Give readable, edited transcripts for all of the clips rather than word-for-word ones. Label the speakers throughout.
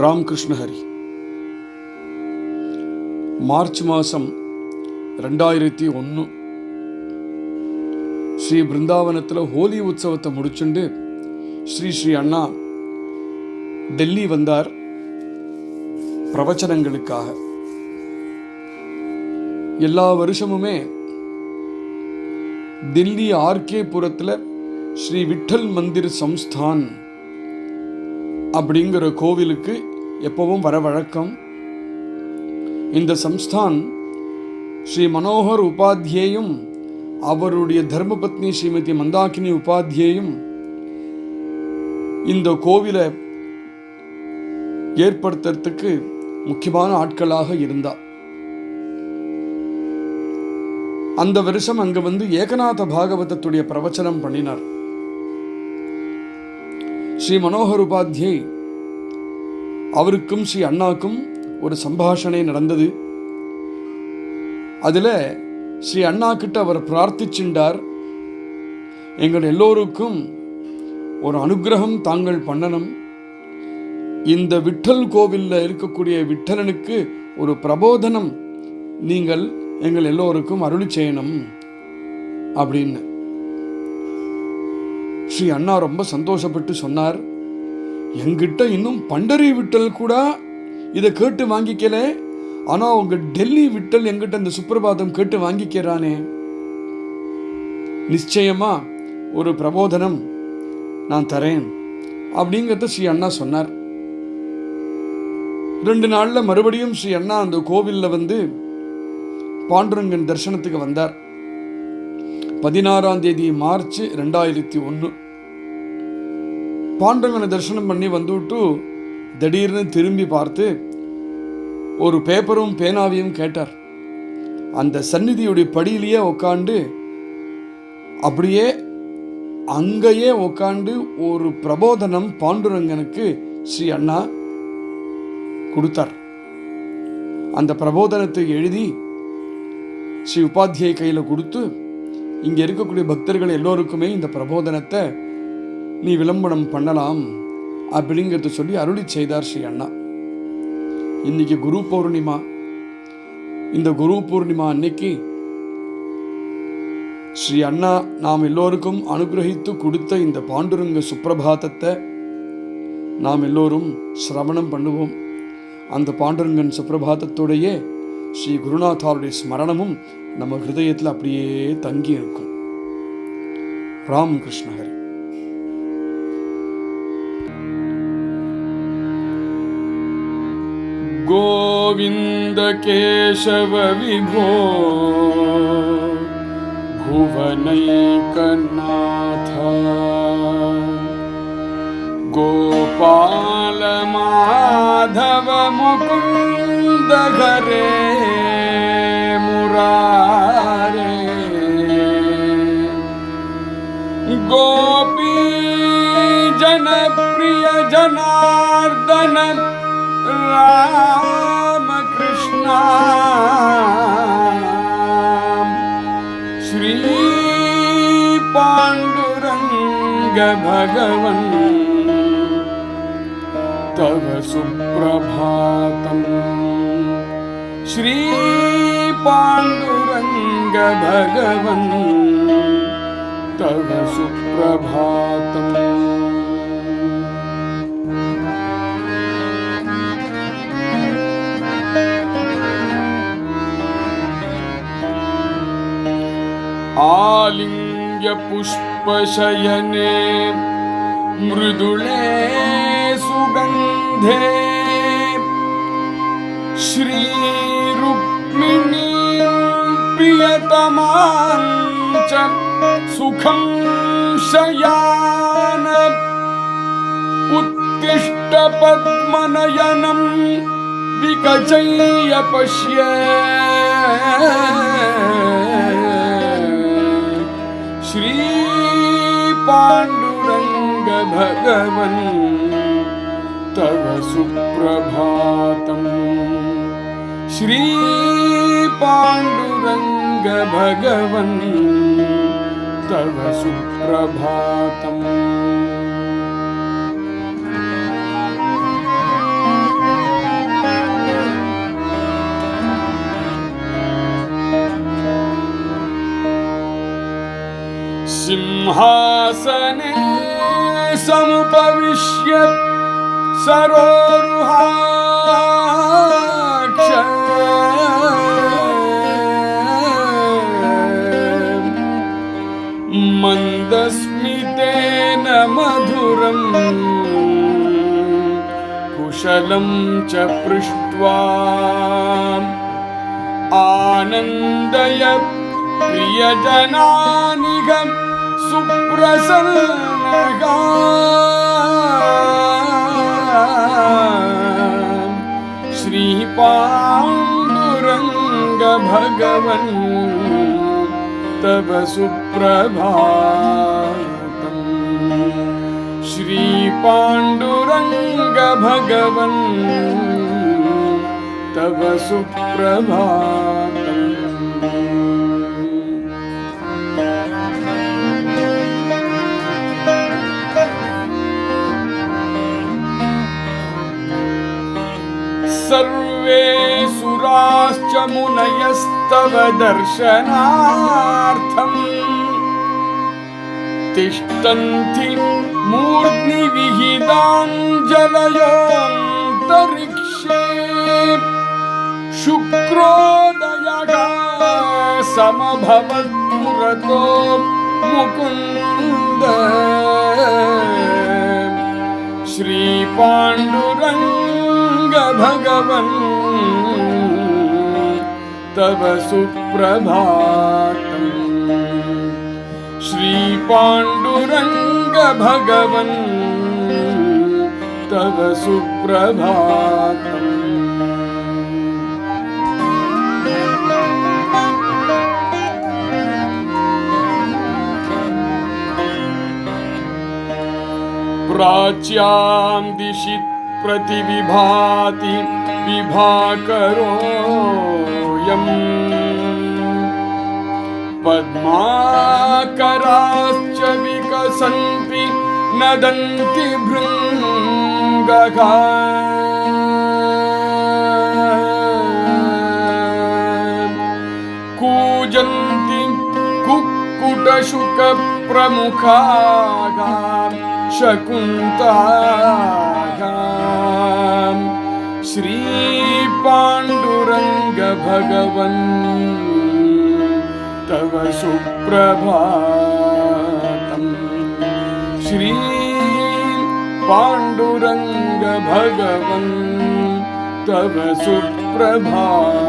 Speaker 1: Ramakrishna Hari. March மாதம் 2001 ஸ்ரீ பிருந்தாவனத்தில் ஹோலி உற்சவத்தை முடிச்சுண்டு ஸ்ரீ அண்ணா டெல்லி வந்தார் பிரவச்சனங்களுக்காக. எல்லா வருஷமுமே தில்லி ஆர்கே புரத்தில் ஸ்ரீ விட்டல் மந்திர் சம்ஸ்தான் அப்படிங்கிற கோவிலுக்கு எப்பவும் வர வழக்கம். இந்த சம்ஸ்தான் ஸ்ரீ மனோகர் உபாத்யேயும் அவருடைய தர்மபத்னி ஸ்ரீமதி மந்தாகினி உபாத்யேயும் இந்த கோவிலை ஏற்படுத்துறதுக்கு முக்கியமான ஆட்களாக இருந்தார். அந்த வருஷம் அங்க வந்து ஏகநாத பாகவதத்துடைய பிரவச்சனம் பண்ணினார். ஸ்ரீ மனோகர் உபாத்யே அவருக்கும் ஸ்ரீ அண்ணாக்கும் ஒரு சம்பாஷணை நடந்தது. அதில் ஸ்ரீ அண்ணா கிட்ட அவர் பிரார்த்திச்சுண்டார், எங்கள் எல்லோருக்கும் ஒரு அனுகிரகம் தாங்கள் பண்ணணும், இந்த விட்டல் கோவிலில் இருக்கக்கூடிய விட்டலனுக்கு ஒரு பிரபோதனம் நீங்கள் எங்கள் எல்லோருக்கும் அருளி செய்யணும் அப்படின்னு. ஸ்ரீ அண்ணா ரொம்ப சந்தோஷப்பட்டு சொன்னார், என்கிட்ட இன்னும் பண்டரி விட்டல் கூட இதை கேட்டு வாங்கிக்கல, ஆனால் உங்க டெல்லி விட்டல் என்கிட்ட இந்த சுப்பிரபாதம் கேட்டு வாங்கிக்கிறானே, நிச்சயமா ஒரு பிரபோதனம் நான் தரேன் அப்படிங்கிறத ஸ்ரீ அண்ணா சொன்னார். 2 நாள்ல மறுபடியும் ஸ்ரீ அண்ணா அந்த கோவிலில் வந்து பாண்டுரங்கன் தரிசனத்துக்கு வந்தார். 16ஆம் தேதி மார்ச் 2001 பாண்டுரங்கனை தரிசனம் பண்ணி வந்துவிட்டு திடீர்னு திரும்பி பார்த்து ஒரு பேப்பரும் பேனாவையும் கேட்டார். அந்த சந்நிதியுடைய படியிலேயே உட்காந்து அப்படியே அங்கேயே உட்காந்து ஒரு பிரபோதனம் பாண்டுரங்கனுக்கு ஸ்ரீ அண்ணா கொடுத்தார். அந்த பிரபோதனத்தை எழுதி ஸ்ரீ உபாத்தியை கையில் கொடுத்து, இங்கே இருக்கக்கூடிய பக்தர்கள் எல்லோருக்குமே இந்த பிரபோதனத்தை நீ விளம்பரம் பண்ணலாம் அப்படிங்கிறத சொல்லி அருளி செய்தார் ஸ்ரீ அண்ணா. இன்னைக்கு குரு பௌர்ணிமா. இந்த குரு பௌர்ணிமா அன்னைக்கு ஸ்ரீ அண்ணா நாம் எல்லோருக்கும் அனுகிரகித்து கொடுத்த இந்த பாண்டுரங்க சுப்பிரபாதத்தை நாம் எல்லோரும் சிரவணம் பண்ணுவோம். அந்த பாண்டுரங்கன் சுப்பிரபாதத்தோடைய ஸ்ரீ குருநாதாருடைய ஸ்மரணமும் நம்ம ஹிருதயத்தில் அப்படியே தங்கி இருக்கும். ராமகிருஷ்ண ஹரி. गोविंद केशव विभो भुवनैकनाथ, गोपाल माधव मुकुंद हरे मुरारे, गोपी जन प्रिय जनार्दन राम कृष्ण, श्री पांडुरंग भगवन तव सुप्रभातम, श्री पांडुरंग भगवन तव सुप्रभातम. आलिंग्य पुष्पशयने मृदुले सुगंधे, श्री रुक्मिणी प्रियतमां च सुखं शयान, उत्तिष्ठ पद्मनयनं विकचय्य पश्य, श्री पांडुरंग भगवन तव सुप्रभातम, श्री पांडुरंग भगवन तव सुप्रभातम्. सिंहासने समुपविश्य सरोरुहाक्ष मन्दस्मितेन मधुरम् कुशलं च पृष्ट्वा आनन्दय प्रियजनानिगं सुप्रसन्नः श्रीपाण्डुरङ्ग भगवन् तव सुप्रभातम् श्रीपाण्डुरङ्ग भगवन् तव सुप्रभातम् सर्वे सुराश्च मुनयस्तव दर्शनार्थम् तिष्ठन्ति मूर्ध्नि विहिताञ्जलयोऽन्तरिक्षे शुक्रोदयः समभवत् पुरतो मुकुन्द श्रीपाण्डुरङ्ग भगवन् तव सुप्रभातम् श्रीपाण्डुरङ्ग भगवन् तव सुप्रभातम् प्राच्यां दिशि प्रतिविभाति विभाकरोऽयम् पद्माकराश्च विकसन्ति नदन्ति भृङ्गः कूजन्ति कुक्कुटशुकप्रमुखाः शकुन्ताः श्रीपाण्डुरङ्ग भगवन् तव सुप्रभातम् श्रीपाण्डुरङ्ग भगवन् तव सुप्रभातम्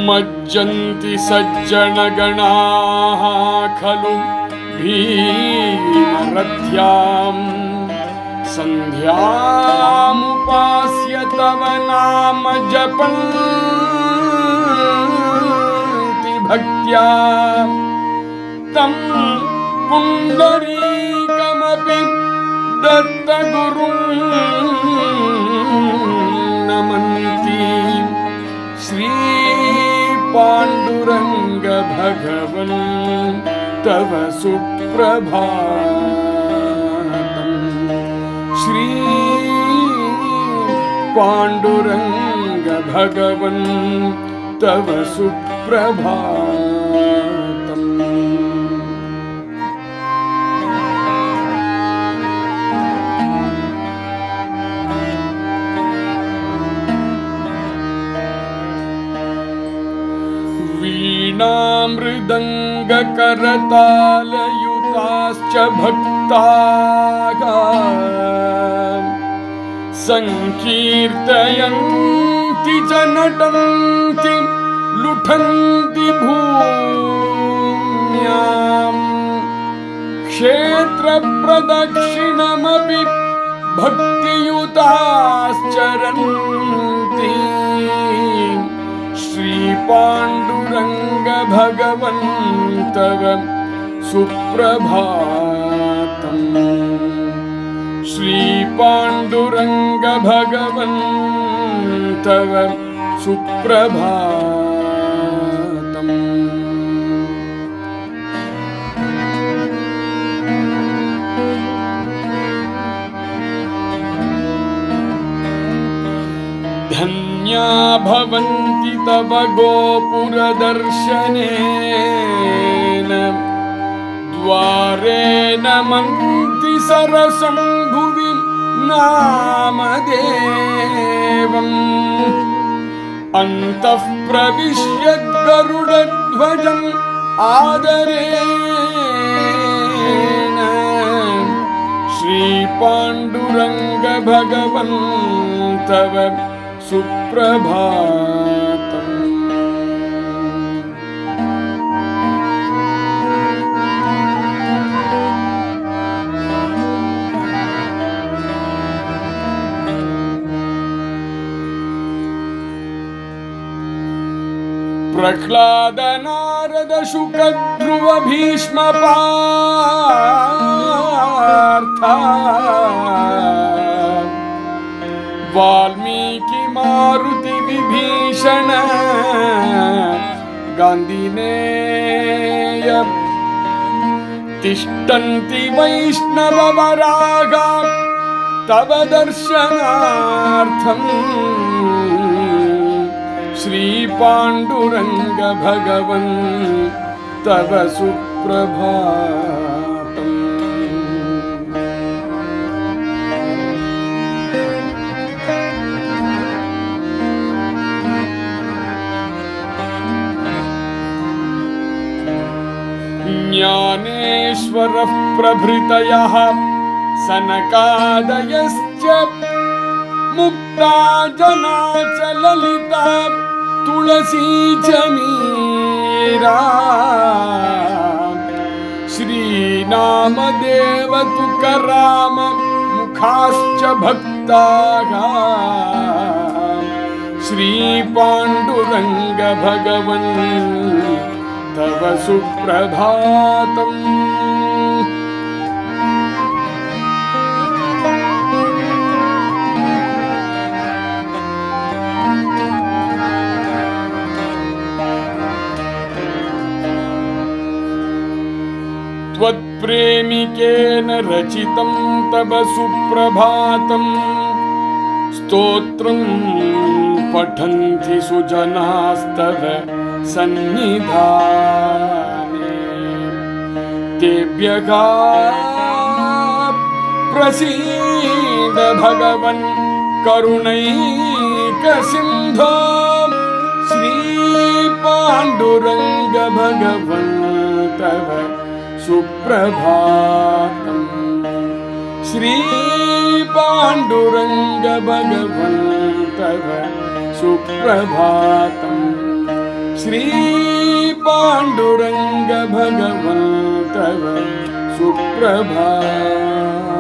Speaker 1: मज्जन्ति सज्जनगणाः खलु भीमरथ्यां सन्ध्यामुपास्य तव नाम जपन्ति भक्त्या तं पुण्डरीकमपि दत्तगुरुं नमन्ति श्रीपाण्डुरङ्ग भगवन् तव सुप्रभातम् श्रीपाण्डुरङ्ग भगवन् तव सुप्रभातम् वीणामृदङ्गकरतालयुताश्च भक्ताः सङ्कीर्तयन्ति च नटन्ति लुठन्ति भूम्यां क्षेत्रप्रदक्षिणमपि भक्तियुताश्चरन्ति श्रीपाण्डुरङ्ग भगवन् तव सुप्रभातम् श्रीपाण्डुरङ्ग भगवन् तव सुप्रभातम् इति तव गोपुरदर्शनेन द्वारेण मन्ति सरसं भुवि नामदेवम् अन्तः प्रविश्य गरुडध्वजम् आदरेण श्रीपाण्डुरङ्ग भगवन् तव सुप्रभातम्। प्रह्लाद नारद शुक ध्रुव भीष्म पार्थ वाल्मीकि मारुति विभीषण गान्धिनेय तिष्ठन्ति वैष्णव वरागा तव दर्शनार्थम् श्रीपाण्डुरङ्ग भगवन् तव सुप्रभातम्। ज्ञानेश्वरः प्रभृतयः सनकादयश्च मुक्ता जना च ललिता तुलसी च मीरा श्रीनामदेव तुकाराम मुखाश्च भक्ताः श्रीपाण्डुरङ्ग भगवन् तव सुप्रभातम्। त्वत्प्रेमिकेन रचितं तव सुप्रभातम् स्तोत्रं पठन्ति सुजनास्तव सन्निधाने तेभ्यः प्रसीद भगवन् करुणैकसिन्धो श्रीपाण्डुरङ्ग भगवन् तव सुप्रभातम्। श्रीपाण्डुरङ्ग भगवन् तव सुप्रभातम्। श्रीपाण्डुरङ्ग भगवन् तव सुप्रभातम्।